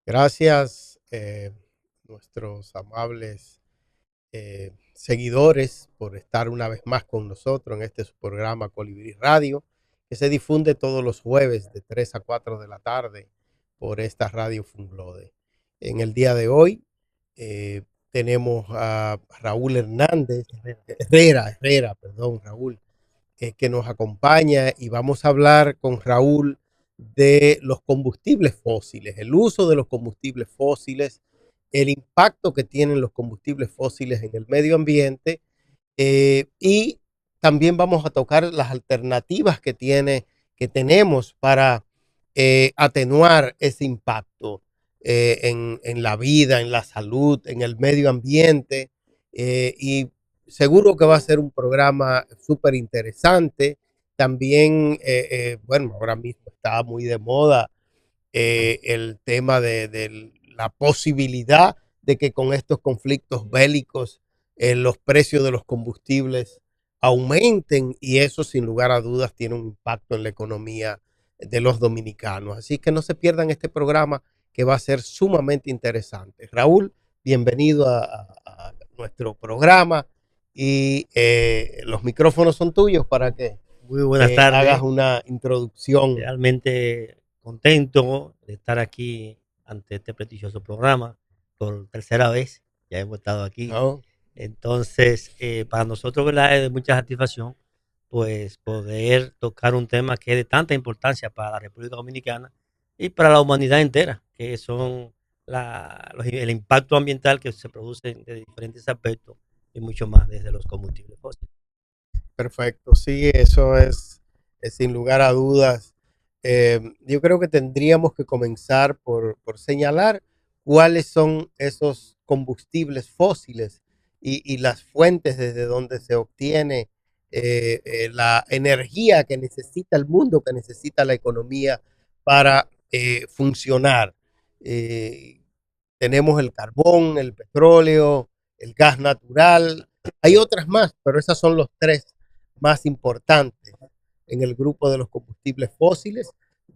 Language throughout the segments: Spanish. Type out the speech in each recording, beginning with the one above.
Gracias, nuestros amables seguidores, por estar una vez más con nosotros en este su programa Colibrí Radio, que se difunde todos los jueves de 3 a 4 de la tarde por esta radio Funglode. En el día de hoy tenemos a Raúl Hernández, Herrera, perdón, Raúl, que nos acompaña, y vamos a hablar con Raúl de los combustibles fósiles, el uso de los combustibles fósiles, el impacto que tienen los combustibles fósiles en el medio ambiente, y también vamos a tocar las alternativas que tenemos para atenuar ese impacto en la vida, en la salud, en el medio ambiente, y seguro que va a ser un programa súper interesante. También, bueno, ahora mismo está muy de moda el tema de la posibilidad de que con estos conflictos bélicos los precios de los combustibles aumenten, y eso sin lugar a dudas tiene un impacto en la economía de los dominicanos. Así que no se pierdan este programa, que va a ser sumamente interesante. Raúl, bienvenido a nuestro programa, y los micrófonos son tuyos para que Muy buenas hagas tardes. una introducción. Realmente contento de estar aquí ante este prestigioso programa por tercera vez. Ya hemos estado aquí. ¿No? Entonces, para nosotros, ¿verdad? Es de mucha satisfacción, pues, poder tocar un tema que es de tanta importancia para la República Dominicana y para la humanidad entera, que son el impacto ambiental que se produce de diferentes aspectos y mucho más desde los combustibles fósiles. Perfecto, sí, eso es sin lugar a dudas. Yo creo que tendríamos que comenzar por señalar cuáles son esos combustibles fósiles y las fuentes desde donde se obtiene la energía que necesita el mundo, que necesita la economía para funcionar. Eh, Tenemos el carbón, el petróleo, el gas natural. Hay otras más, pero esos son los tres más importantes en el grupo de los combustibles fósiles.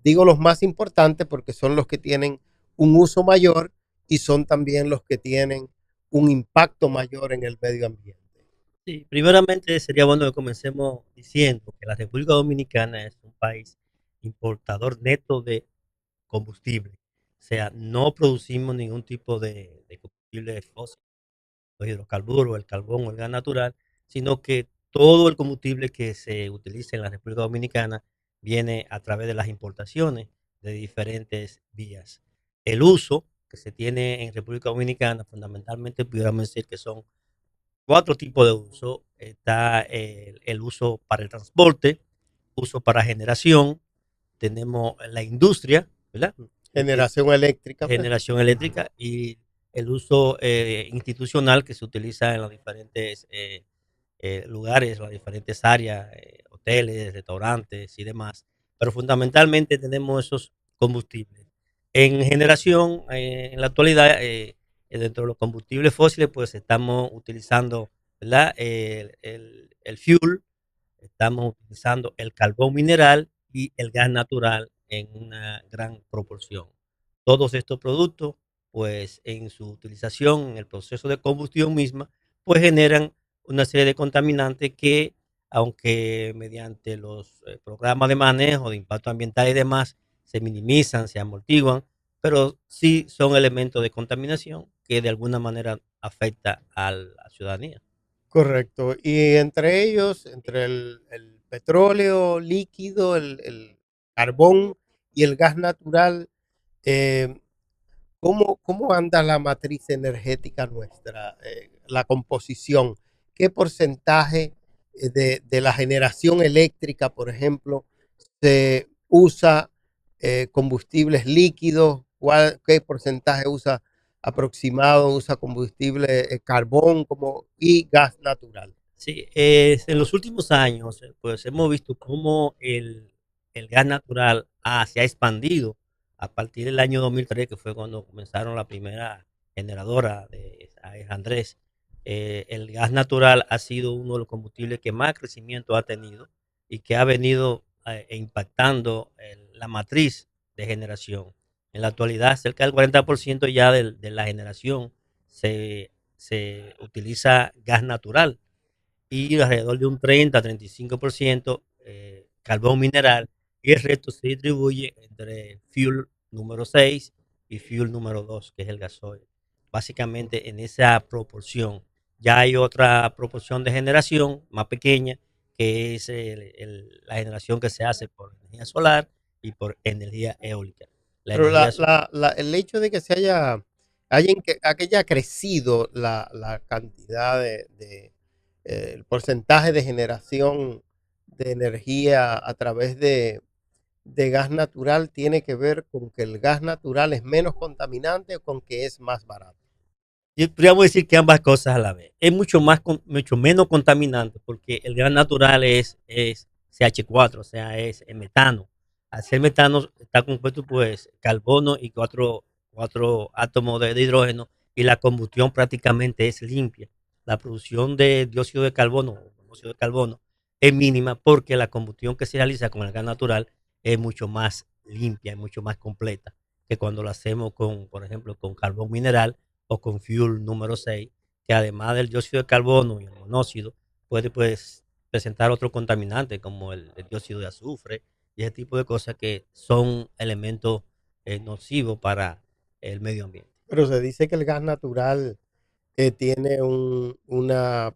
Digo los más importantes porque son los que tienen un uso mayor y son también los que tienen un impacto mayor en el medio ambiente. Sí, primeramente sería bueno que comencemos diciendo que la República Dominicana es un país importador neto de combustible. O sea, no producimos ningún tipo de combustible fósil, los hidrocarburos, el carbón o el gas natural, sino que todo el combustible que se utiliza en la República Dominicana viene a través de las importaciones de diferentes vías. El uso que se tiene en República Dominicana, fundamentalmente, pudiéramos decir que son cuatro tipos de uso. Está el uso para el transporte, uso para generación, tenemos la industria, ¿verdad? Generación eléctrica, pues. Generación eléctrica y el uso institucional que se utiliza en los diferentes lugares, las diferentes áreas, hoteles, restaurantes y demás. Pero fundamentalmente tenemos esos combustibles. En generación, en la actualidad, dentro de los combustibles fósiles, pues estamos utilizando, ¿verdad? El fuel, estamos utilizando el carbón mineral y el gas natural en una gran proporción. Todos estos productos, pues en su utilización, en el proceso de combustión misma, pues generan una serie de contaminantes que, aunque mediante los programas de manejo de impacto ambiental y demás, se minimizan, se amortiguan, pero sí son elementos de contaminación que de alguna manera afecta a la ciudadanía. Correcto. Y entre ellos, entre el petróleo líquido, el carbón y el gas natural, eh, ¿cómo anda la matriz energética nuestra, la composición? ¿Qué porcentaje de la generación eléctrica, por ejemplo, se usa combustibles líquidos? ¿Qué porcentaje usa aproximado, usa combustible carbón y gas natural? Sí, en los últimos años, pues hemos visto cómo el gas natural se ha expandido a partir del año 2003, que fue cuando comenzaron la primera generadora de Andrés. El gas natural ha sido uno de los combustibles que más crecimiento ha tenido y que ha venido impactando la matriz de generación. En la actualidad, cerca del 40% ya de la generación se utiliza gas natural y alrededor de un 30-35% carbón mineral, y el resto se distribuye entre fuel número 6 y fuel número 2, que es el gasoil. Básicamente en esa proporción. Ya hay otra proporción de generación más pequeña, que es la generación que se hace por energía solar y por energía eólica. La Pero energía el hecho de que haya crecido la cantidad el porcentaje de generación de energía a través de gas natural tiene que ver con que el gas natural es menos contaminante o con que es más barato. Yo podríamos decir que ambas cosas a la vez. Es mucho menos contaminante porque el gas natural es CH4, o sea, es metano. Al ser metano está compuesto pues carbono y cuatro átomos de hidrógeno, y la combustión prácticamente es limpia. La producción de dióxido de carbono o monóxido de carbono es mínima porque la combustión que se realiza con el gas natural es mucho más limpia, es mucho más completa que cuando lo hacemos con, por ejemplo, con carbón mineral o con fuel número 6, que además del dióxido de carbono y el monóxido, puede pues presentar otros contaminantes como el dióxido de azufre y ese tipo de cosas que son elementos nocivos para el medio ambiente. Pero se dice que el gas natural tiene una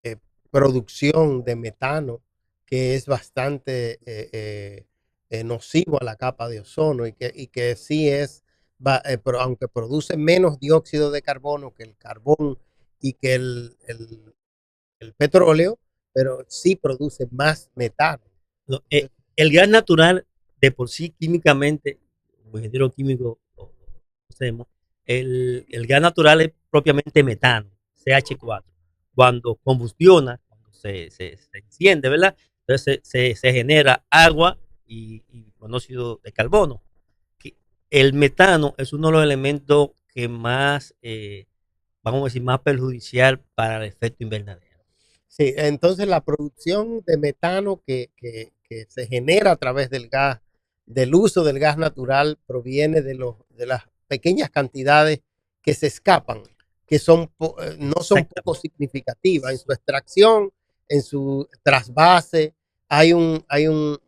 eh, producción de metano que es bastante nocivo a la capa de ozono y que sí pero aunque produce menos dióxido de carbono que el carbón y que el petróleo, pero sí produce más metano. Lo- eh, el gas natural, de por sí químicamente, como ingeniero químico lo conocemos, el gas natural es propiamente metano, CH4. Cuando combustiona, cuando se enciende, ¿verdad? Entonces se genera agua y monóxido de carbono. El metano es uno de los elementos que más, vamos a decir, más perjudicial para el efecto invernadero. Sí, entonces la producción de metano que se genera a través del uso del gas natural, proviene de las pequeñas cantidades que se escapan, que no son poco Exactamente. significativas. En su extracción, en su trasvase, hay una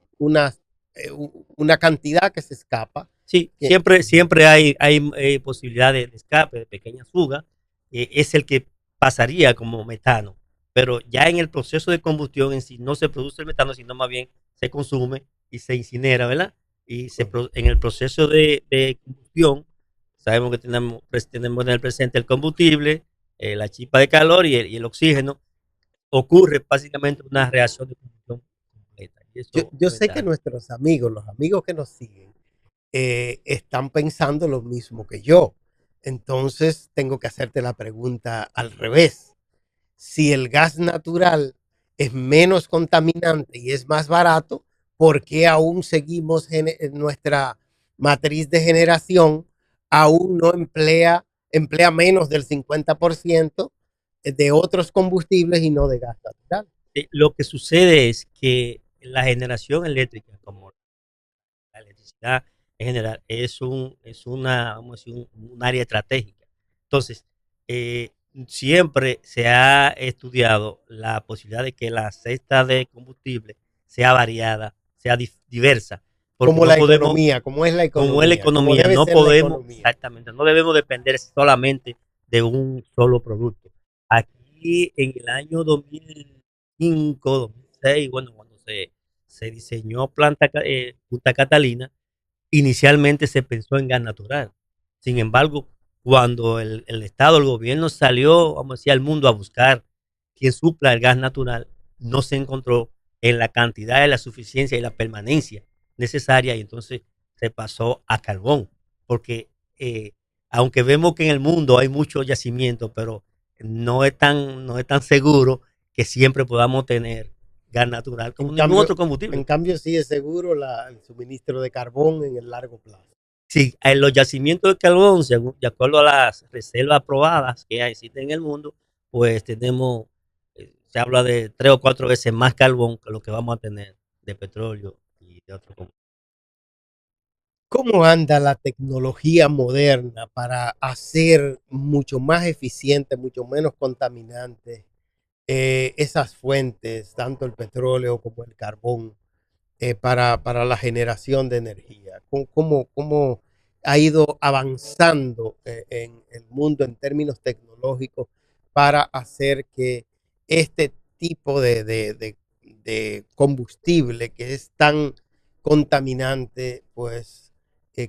cantidad que se escapa. Sí, Que, siempre hay posibilidad de escape, de pequeñas fugas, es el que pasaría como metano, pero ya en el proceso de combustión en sí no se produce el metano, sino más bien se consume y se incinera, ¿verdad? En el proceso de combustión, sabemos que tenemos en el presente el combustible, la chispa de calor y el oxígeno, ocurre básicamente una reacción de combustión completa, y eso yo es sé que ventaja. nuestros amigos, los amigos que nos siguen, están pensando lo mismo que yo. Entonces tengo que hacerte la pregunta al revés. Si el gas natural es menos contaminante y es más barato, ¿por qué aún seguimos nuestra matriz de generación? Aún no emplea menos del 50% de otros combustibles y no de gas natural. Lo que sucede es que la generación eléctrica, como la electricidad en general, vamos a decir, un área estratégica. Entonces, eh, siempre se ha estudiado la posibilidad de que la cesta de combustible sea variada, sea diversa, porque Como no la podemos, economía, como es la como es la economía, como economía, debe no ser la podemos, economía. exactamente, no debemos depender solamente de un solo producto. Aquí en el año 2005, 2006, bueno, cuando se diseñó Punta Catalina, inicialmente se pensó en gas natural. Sin embargo, cuando el Estado, el gobierno salió, vamos a decir, al mundo a buscar quien supla el gas natural, no se encontró en la cantidad, la suficiencia y la permanencia necesaria, y entonces se pasó a carbón, porque eh, aunque vemos que en el mundo hay muchos yacimientos, pero no es tan seguro que siempre podamos tener gas natural En como ningún cambio, otro combustible. sí es seguro el suministro de carbón en el largo plazo. Sí, en los yacimientos de carbón, de acuerdo a las reservas aprobadas que existen en el mundo, pues se habla de 3 o 4 veces más carbón que lo que vamos a tener de petróleo y de otro combustible. ¿Cómo anda la tecnología moderna para hacer mucho más eficiente, mucho menos contaminante esas fuentes, tanto el petróleo como el carbón, para la generación de energía? ¿Cómo ha ido avanzando en el mundo en términos tecnológicos para hacer que este tipo de combustible que es tan contaminante, pues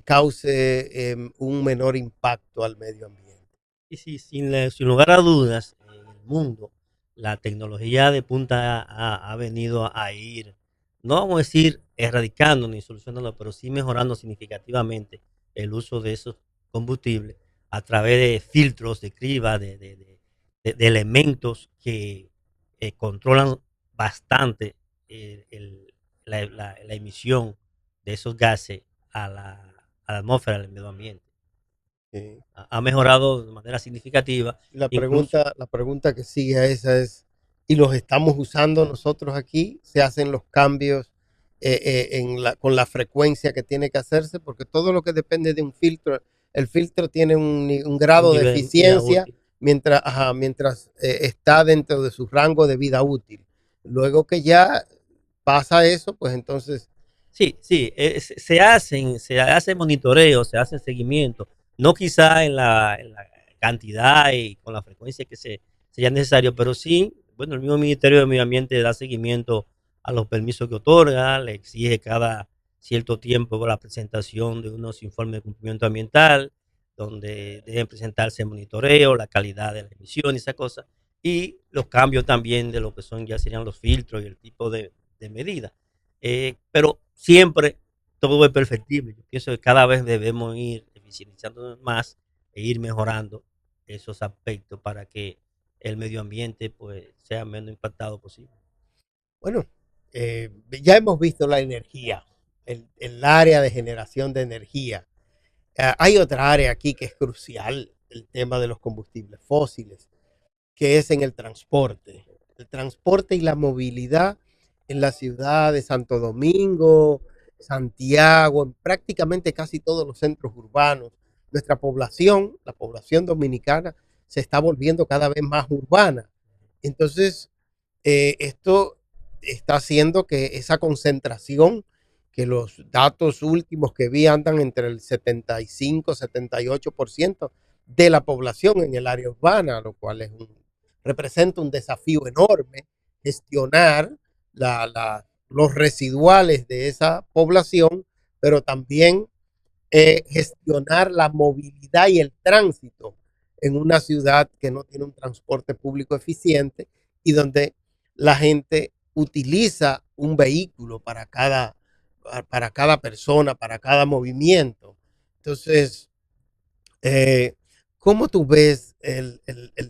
cause un menor impacto al medio ambiente? Y sí, sin lugar a dudas, en el mundo, la tecnología de punta ha venido a ir, no vamos a decir erradicando ni solucionando, pero sí mejorando significativamente el uso de esos combustibles a través de filtros, de criba, de elementos que controlan bastante la emisión de esos gases a la atmósfera, al medio ambiente. Eh, Ha mejorado de manera significativa, incluso. la pregunta que sigue a esa es, ¿y los estamos usando nosotros aquí? ¿Se hacen los cambios con la frecuencia que tiene que hacerse? Porque todo lo que depende de un filtro, el filtro tiene un Un grado de nivel de vida eficiencia útil. mientras está dentro de su rango de vida útil. Luego que ya pasa eso, pues entonces, Sí, sí, se hace monitoreo, se hace seguimiento, no quizá en la cantidad y con la frecuencia que sea necesario, pero sí, bueno, el mismo Ministerio de Medio Ambiente da seguimiento a los permisos que otorga, le exige cada cierto tiempo la presentación de unos informes de cumplimiento ambiental, donde deben presentarse el monitoreo, la calidad de la emisión y esa cosa, y los cambios también de lo que son ya serían los filtros y el tipo de medida. Pero siempre todo es perfectible. Yo pienso que cada vez debemos ir eficientizando más e ir mejorando esos aspectos para que el medio ambiente pues sea menos impactado posible. bueno, ya hemos visto la energía, el área de generación de energía. Hay otra área aquí que es crucial, el tema de los combustibles fósiles, que es en el transporte. El transporte y la movilidad en la ciudad de Santo Domingo, Santiago, en prácticamente casi todos los centros urbanos. Nuestra población, la población dominicana, se está volviendo cada vez más urbana. Entonces, esto está haciendo que esa concentración, que los datos últimos que vi andan entre el 75-78% de la población en el área urbana, lo cual representa un desafío enorme gestionar los residuales de esa población, pero también gestionar la movilidad y el tránsito en una ciudad que no tiene un transporte público eficiente y donde la gente utiliza un vehículo para cada persona, para cada movimiento. Entonces, eh, ¿cómo tú ves el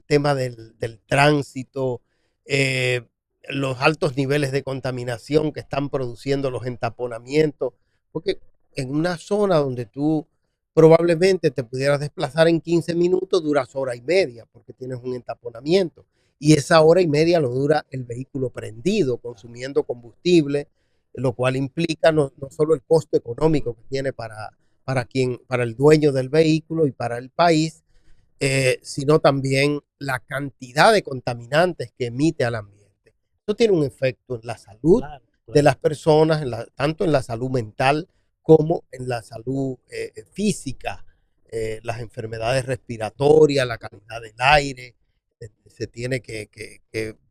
tema del tránsito, eh, los altos niveles de contaminación que están produciendo los entaponamientos? Porque en una zona donde tú probablemente te pudieras desplazar en 15 minutos, duras hora y media porque tienes un entaponamiento. Y esa hora y media lo dura el vehículo prendido, consumiendo combustible, lo cual implica no solo el costo económico que tiene para el dueño del vehículo y para el país, sino también la cantidad de contaminantes que emite al ambiente. Esto tiene un efecto en la salud Claro, de claro. las personas, tanto en la salud mental como en la salud física, las enfermedades respiratorias, la calidad del aire, se tiene que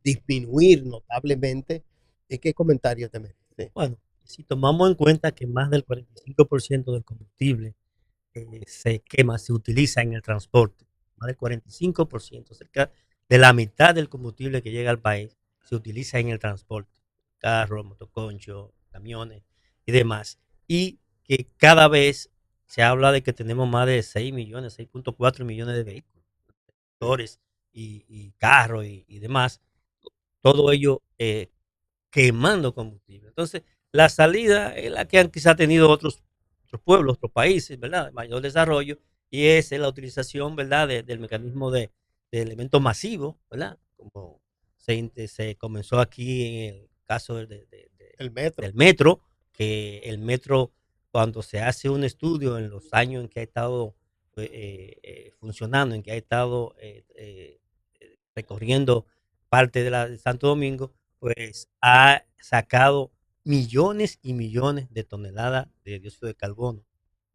disminuir notablemente. ¿Qué comentario te merece? Bueno, si tomamos en cuenta que más del 45% del combustible se quema, se utiliza en el transporte, más del 45%, cerca de la mitad del combustible que llega al país se utiliza en el transporte, carros, motoconchos, camiones y demás. Y que cada vez se habla de que tenemos más de 6 millones, 6.4 millones de vehículos, Sí, motores y carros y demás, todo ello quemando combustible. Entonces, la salida es la que han quizá tenido otros pueblos, otros países, ¿verdad? De mayor desarrollo, y es la utilización, ¿verdad? Del mecanismo de elementos masivos, ¿verdad? Como se comenzó aquí en el caso el metro. del metro, que el metro cuando se hace un estudio en los años en que ha estado funcionando, en que ha estado recorriendo parte de Santo Domingo, pues ha sacado millones y millones de toneladas de dióxido de carbono,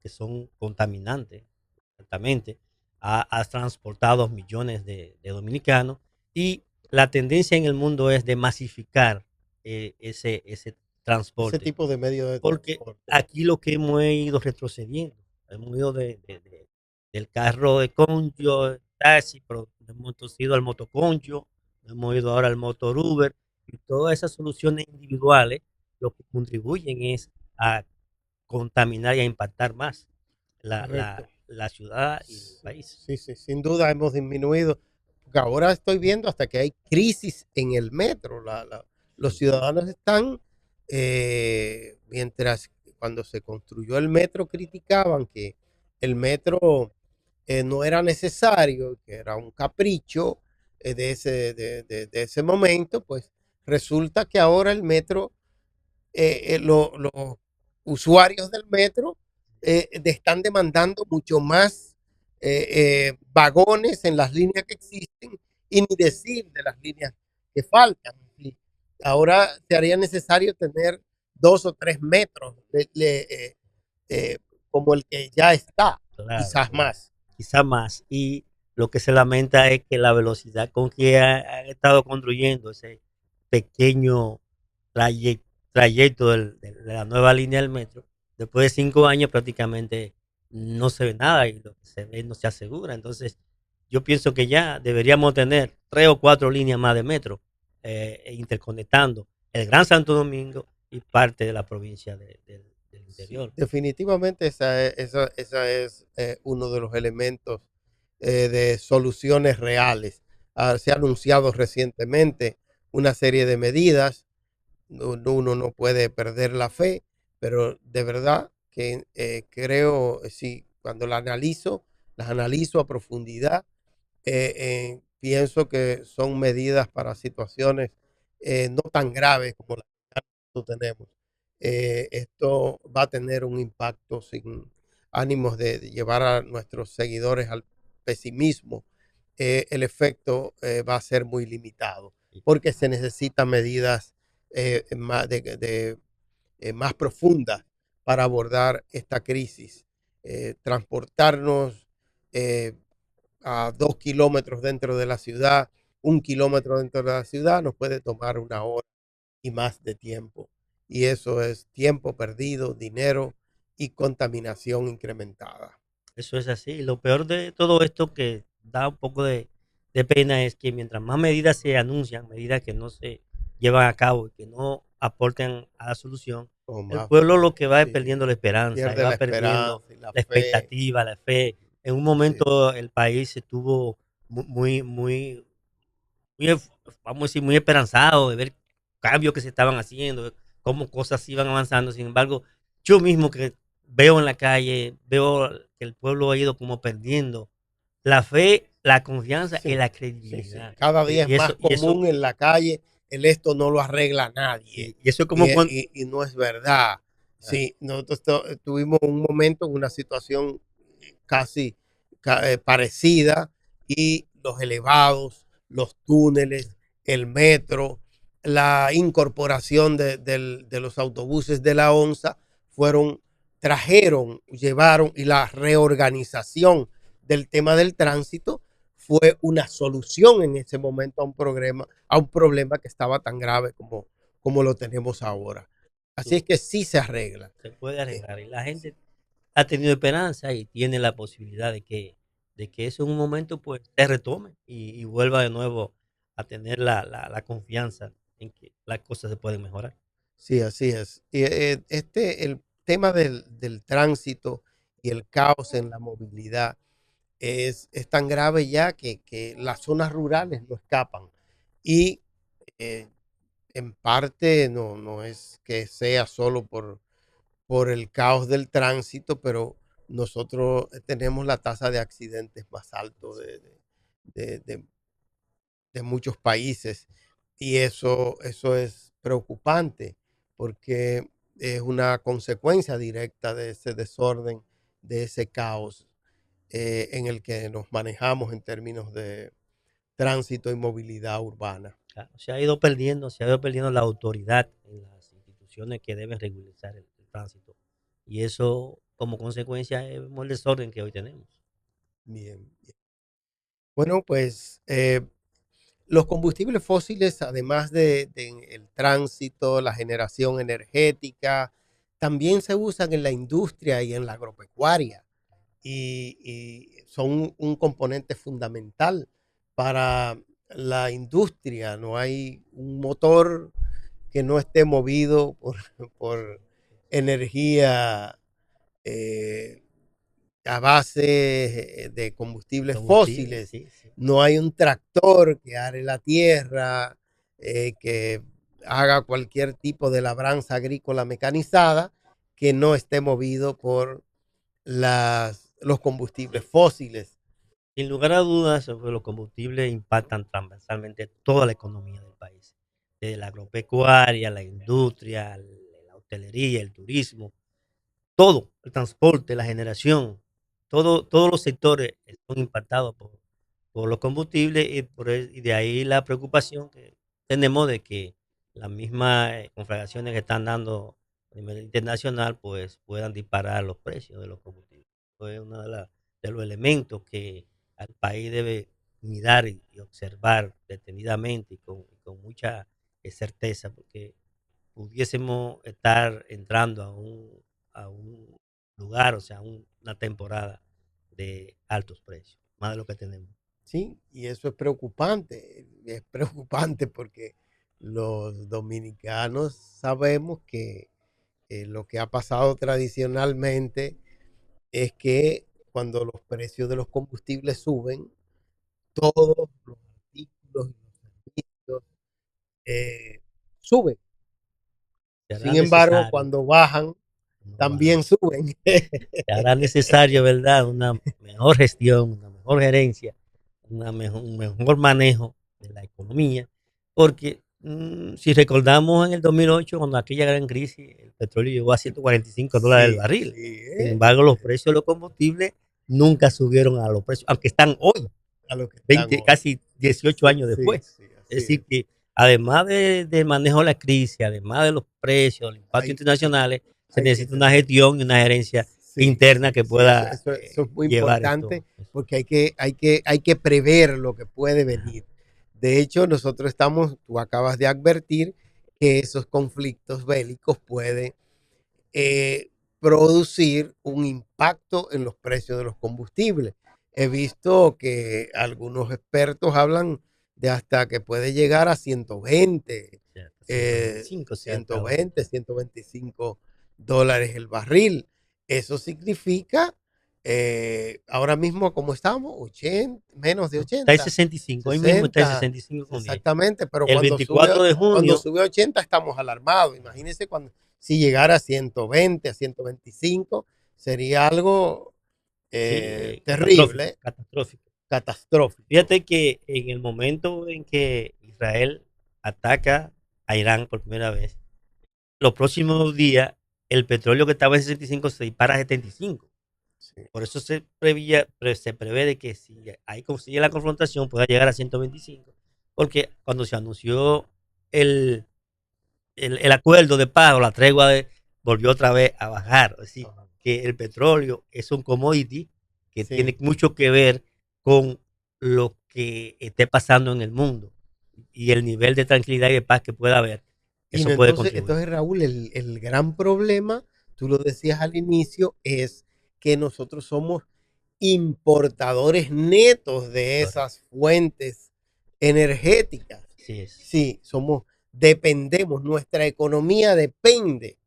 que son contaminantes, exactamente. Ha transportado millones de dominicanos y la tendencia en el mundo es de masificar ese ese transporte, tipo de medio de porque transporte. aquí lo que hemos ido retrocediendo, hemos ido del carro de concho, taxi, pero hemos ido al motoconcho, hemos ido ahora al motor Uber, y todas esas soluciones individuales lo que contribuyen es a contaminar y a impactar más Correcto. la ciudad y el Sí, país. sí, sí, sin duda hemos disminuido. Porque ahora estoy viendo hasta que hay crisis en el metro. Los Sí, ciudadanos están, mientras cuando se construyó el metro criticaban que el metro no era necesario, que era un capricho de ese momento, pues resulta que ahora el metro los usuarios del metro están demandando mucho más vagones en las líneas que existen y ni decir de las líneas que faltan. Y ahora se haría necesario tener 2 o 3 metros eh, como el que ya está, claro, quizás claro. más. Quizá más. Y lo que se lamenta es que la velocidad con que han estado construyendo ese pequeño traye- trayecto de la nueva línea del metro, después de 5 años prácticamente no se ve nada y lo que se ve no se asegura. Entonces, yo pienso que ya deberíamos tener 3 o 4 líneas más de metro interconectando el Gran Santo Domingo y parte de la provincia del Sí, interior. definitivamente esa es uno de los elementos de soluciones reales. Se ha anunciado recientemente una serie de medidas. Uno no puede perder la fe, pero de verdad que creo, sí, cuando las analizo a profundidad, pienso que son medidas para situaciones no tan graves como las que nosotros tenemos. Esto va a tener un impacto sin ánimos de llevar a nuestros seguidores al pesimismo. El efecto va a ser muy limitado porque se necesitan medidas más, más profundas para abordar esta crisis. Transportarnos eh, a 2 kilómetros dentro de la ciudad, 1 kilómetro dentro de la ciudad, nos puede tomar una hora y más de tiempo. Y eso es tiempo perdido, dinero y contaminación incrementada. Eso es así. Lo peor de todo esto que da un poco de pena es que mientras más medidas se anuncian, medidas que no se llevan a cabo y que no aporten a la solución, O el más, pueblo lo que va es sí, perdiendo la esperanza y pierde la va perdiendo esperanza y la la fe. expectativa, la fe. En un Sí, momento el país estuvo muy, vamos a decir, muy esperanzado de ver cambios que se estaban haciendo, de cómo cosas iban avanzando. Sin embargo, yo mismo que veo en la calle, veo que el pueblo ha ido como perdiendo la fe, la confianza y sí, la sí, sí. credibilidad. Cada día es Y eso, más común en la calle, el esto no lo arregla nadie. sí, y eso es Y, como cuando, y no es verdad. Sí, nosotros tuvimos un momento, una situación casi parecida y los elevados, los túneles, el metro, la incorporación de los autobuses de la ONSA fueron, trajeron, llevaron y la reorganización del tema del tránsito fue una solución en ese momento a un problema que estaba tan grave como lo tenemos ahora. Así es que sí se arregla. se puede Eh, arreglar. Y la gente ha tenido esperanza y tiene la posibilidad de que eso en un momento pues se retome y vuelva de nuevo a tener la confianza en que las cosas se pueden mejorar. Sí, así es. Y, el tema del tránsito y el caos en la movilidad es tan grave ya que las zonas rurales no escapan. Y eh, en parte no es que sea solo por el caos del tránsito, pero nosotros tenemos la tasa de accidentes más alto de, de- de muchos países y eso es preocupante porque es una consecuencia directa de ese desorden, de ese caos en el que nos manejamos en términos de tránsito y movilidad urbana. Claro, se ha ido perdiendo la autoridad en las instituciones que deben regularizar el tránsito. Y eso, como consecuencia, es el desorden que hoy tenemos. Bien, bien. Bueno, pues los combustibles fósiles, además de el tránsito, la generación energética, también se usan en la industria y en la agropecuaria y son un componente fundamental para la industria. No hay un motor que no esté movido por energía eh, a base de combustibles Combustible, fósiles. sí, sí. No hay un tractor que are la tierra, que haga cualquier tipo de labranza agrícola mecanizada que no esté movido por los combustibles fósiles. Sin lugar a dudas, los combustibles impactan transversalmente toda la economía del país, desde la agropecuaria, la industria, la hotelería, el turismo, todo, el transporte, la generación, todos los sectores son impactados por los combustibles y de ahí la preocupación que tenemos de que las mismas conflagraciones que están dando a nivel internacional pues puedan disparar los precios de los combustibles. Eso es uno de los elementos que al país debe mirar y observar detenidamente y con mucha certeza, porque pudiésemos estar entrando a un lugar, o sea, una temporada de altos precios, más de lo que tenemos. Sí, y eso es preocupante porque los dominicanos sabemos que lo que ha pasado tradicionalmente es que cuando los precios de los combustibles suben, todos los artículos y los servicios suben. Será Sin embargo, necesario, cuando bajan, no baja. también suben. Se hará necesario, ¿verdad? Una mejor gestión, una mejor gerencia, un mejor manejo de la economía, porque si recordamos en el 2008, cuando aquella gran crisis, el petróleo llegó a $145 el Sí, barril. sí, Sin embargo, los precios de los combustibles nunca subieron a los precios, aunque están hoy, a lo que están 20, hoy. casi 18 Sí, años sí, después. sí, Es así decir, es. que además del manejo de la crisis, además de los precios, los impactos Hay, hay, internacionales, se hay que necesita una tener. gestión y una gerencia Sí, interna sí, que sí, eso, pueda eso es muy llevar importante esto. porque hay que prever lo que puede venir. De hecho, nosotros estamos, tú acabas de advertir que esos conflictos bélicos pueden eh, producir un impacto en los precios de los combustibles. He visto que algunos expertos hablan de hasta que puede llegar a 120, Cierto, 125 se ha estado hablando. 125 dólares el barril. Eso significa, ahora mismo, como estamos, 80, menos de Está en 80, 65, hoy mismo está en 60, 65,10. exactamente, pero El 24 de cuando junio, sube a 80 estamos alarmados. Imagínense cuando, si llegara a 120, a 125, sería algo sí, catastrófico, terrible, catastrófico. catastrófico. Fíjate que en el momento en que Israel ataca a Irán por primera vez, los próximos días el petróleo que estaba en 65 se dispara a 75. Sí. Por eso se prevé de que si ahí consigue la confrontación pueda llegar a 125, porque cuando se anunció el, el acuerdo de paz o la tregua volvió otra vez a bajar. Es decir, que el petróleo es un commodity que tiene Sí. mucho que ver con lo que esté pasando en el mundo y el nivel de tranquilidad y de paz que pueda haber. Y no, Eso puede contribuir. entonces, Raúl, el gran problema, tú lo decías al inicio, es que nosotros somos importadores netos de Correcto. esas fuentes energéticas. Así es. Sí, dependemos, nuestra economía depende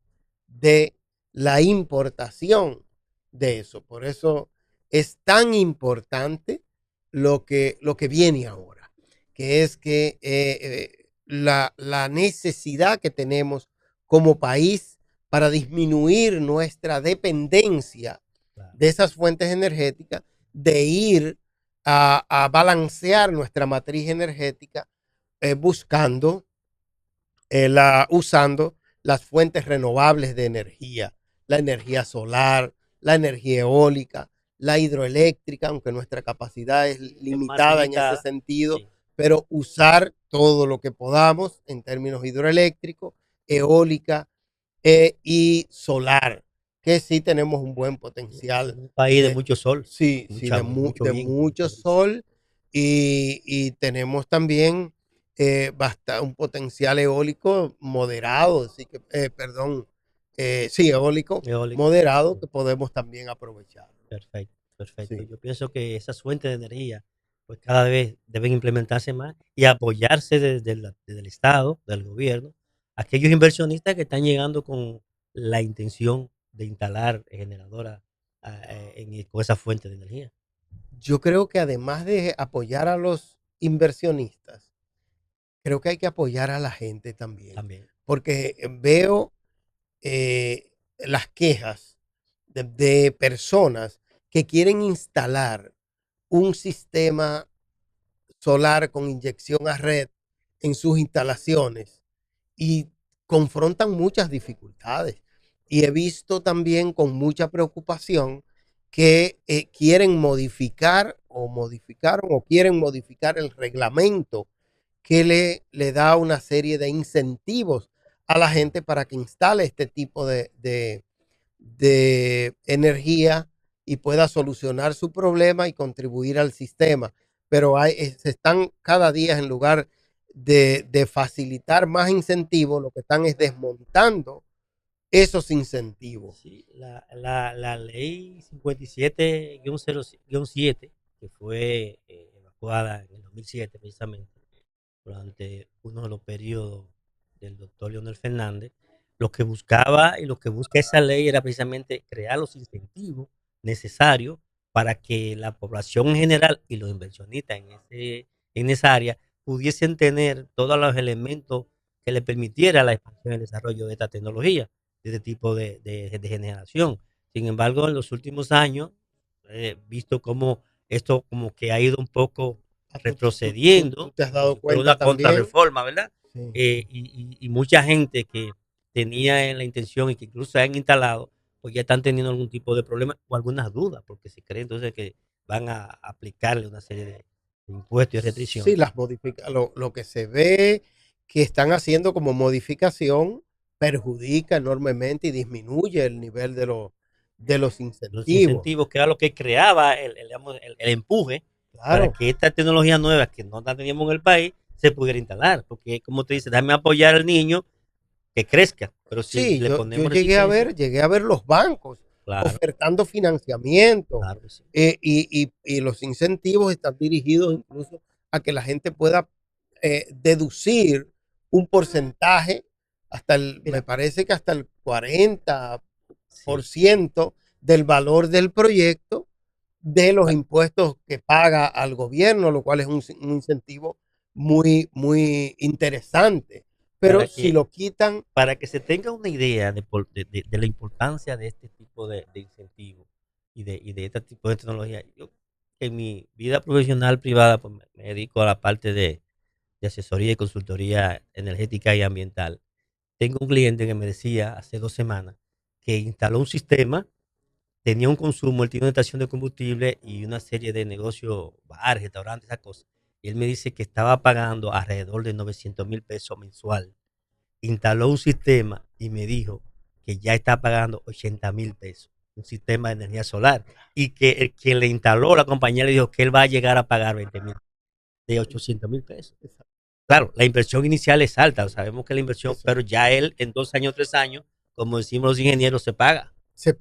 de la importación de eso. Por eso es tan importante lo que viene ahora, que es que la necesidad que tenemos como país para disminuir nuestra dependencia Claro. de esas fuentes energéticas, de ir a balancear nuestra matriz energética buscando usando las fuentes renovables de energía, la energía solar, la energía eólica, la hidroeléctrica, aunque nuestra capacidad es Es más limitada en ese limitada. sentido, Sí. pero usar todo lo que podamos en términos hidroeléctricos, eólica y solar, que sí tenemos un buen potencial. Un país de De, mucho sol, sí, sí, mucho de viento, mucha mucho brisa. sol y tenemos también un potencial eólico moderado, así que, perdón, sí, eólico Eólico. moderado Sí. que podemos también aprovechar. Perfecto, perfecto. Sí. Yo pienso que esas fuentes de energía, pues cada vez deben implementarse más y apoyarse desde el Estado, del gobierno, aquellos inversionistas que están llegando con la intención de instalar generadoras con esa fuente de energía Yo creo que además de apoyar a los inversionistas, creo que hay que apoyar a la gente también, también. porque veo las quejas de personas que quieren instalar un sistema solar con inyección a red en sus instalaciones y confrontan muchas dificultades. Y he visto también con mucha preocupación que quieren modificar o modificaron o quieren modificar el reglamento que le da una serie de incentivos a la gente para que instale este tipo de energía y pueda solucionar su problema y contribuir al sistema. Pero se están cada día, en lugar de facilitar más incentivos, lo que están es desmontando esos incentivos. Sí, la ley 57-07, que fue evacuada en el 2007 precisamente, durante uno de los periodos del doctor Leonel Fernández, lo que buscaba y lo que busca esa ley era precisamente crear los incentivos necesarios para que la población en general y los inversionistas en esa área pudiesen tener todos los elementos que le permitiera la expansión y el desarrollo de esta tecnología, de este tipo de generación. Sin embargo, en los últimos años, he visto cómo esto como que ha ido un poco ¿Tú retrocediendo, te has como dado si fuera cuenta una también? contrarreforma, ¿verdad? Sí. Y mucha gente que tenía en la intención y que incluso se han instalado, pues ya están teniendo algún tipo de problema o algunas dudas, porque se cree entonces que van a aplicarle una serie de impuestos y Sí, restricciones. las modifica, lo que se ve que están haciendo como modificación perjudica enormemente y disminuye el nivel de los Los incentivos. incentivos, que era lo que creaba digamos, el empuje para Claro. que esta tecnología nueva que no la teníamos en el país se pudiera instalar. Porque, como te dice, déjame apoyar al niño que crezca, pero si Sí, le yo ponemos resistencia, llegué a ver los bancos claro, ofertando financiamiento claro que sí. y los incentivos están dirigidos incluso a que la gente pueda deducir un porcentaje me Mira, parece que hasta el 40% sí, del valor del proyecto de los pa- impuestos que paga al gobierno, lo cual es un incentivo muy interesante. Pero para si que lo quitan, para que se tenga una idea de la importancia de este tipo de incentivos y de este tipo de tecnología, yo en mi vida profesional privada pues, me dedico a la parte de asesoría y consultoría energética y ambiental. Tengo un cliente que me decía hace 2 semanas que instaló un sistema, tenía un consumo, él tiene una estación de combustible y una serie de negocios, bares, restaurantes, esas cosas. Y él me dice que estaba pagando alrededor de 900,000 pesos mensual. Instaló un sistema y me dijo que ya está pagando 80,000 pesos, un sistema de energía solar, y que el quien le instaló, la compañía le dijo que él va a llegar a pagar 20,000, de 800,000 pesos. Claro, la inversión inicial es alta, sabemos que la inversión, eso pero ya él en 2 años, 3 años, como decimos los ingenieros, se paga se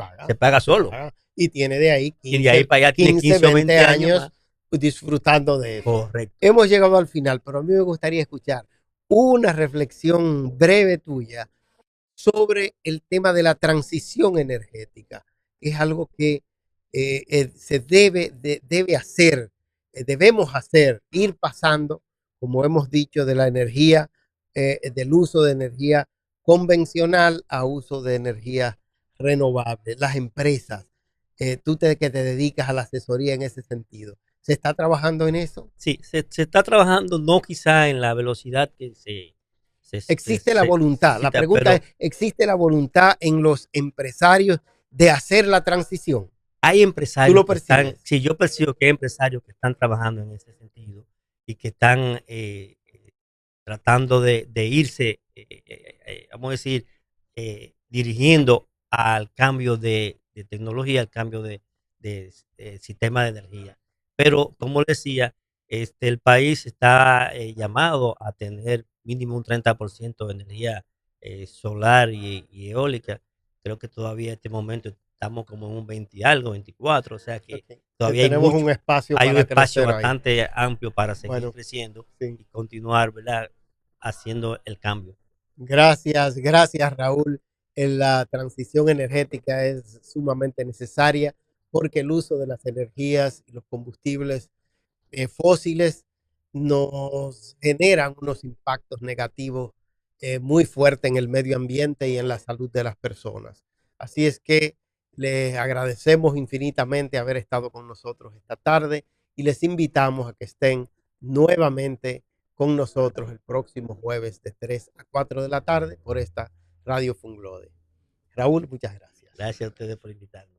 solo. paga. Y tiene de ahí Y de ahí para allá tiene 15 15 o 20 20 años años más. disfrutando de eso. Correcto. Hemos llegado al final, pero a mí me gustaría escuchar una reflexión breve tuya sobre el tema de la transición energética. Es algo que se debe hacer, debemos hacer, ir pasando, como hemos dicho, de la energía, del uso de energía convencional a uso de energía renovable. Las empresas, que te dedicas a la asesoría en ese sentido, ¿se está trabajando en eso? Sí, se está trabajando no quizá en la velocidad que Existe la se voluntad. La necesita, pregunta es, pero ¿existe la voluntad en los empresarios de hacer la transición? hay ¿Tú empresarios lo que están, percibes? sí, yo percibo que hay empresarios que están trabajando en ese sentido y que están tratando de irse, vamos a decir, dirigiendo al cambio de tecnología, al cambio de sistema de energía. Pero, como decía, el país está llamado a tener mínimo un 30% de energía solar y eólica. Creo que todavía en este momento estamos como en un 20 y algo, 24, o sea que Okay. todavía hay Tenemos un mucho, espacio hay un para espacio crecer ahí. bastante amplio para seguir Bueno, creciendo sí. y continuar, ¿verdad? Haciendo el cambio. Gracias, gracias Raúl. La transición energética es sumamente necesaria porque el uso de las energías y los combustibles fósiles nos generan unos impactos negativos muy fuertes en el medio ambiente y en la salud de las personas. Así es que les agradecemos infinitamente haber estado con nosotros esta tarde y les invitamos a que estén nuevamente con nosotros el próximo jueves de 3 a 4 de la tarde por esta Radio Funglode. Raúl, muchas gracias. Gracias a ustedes por invitarme.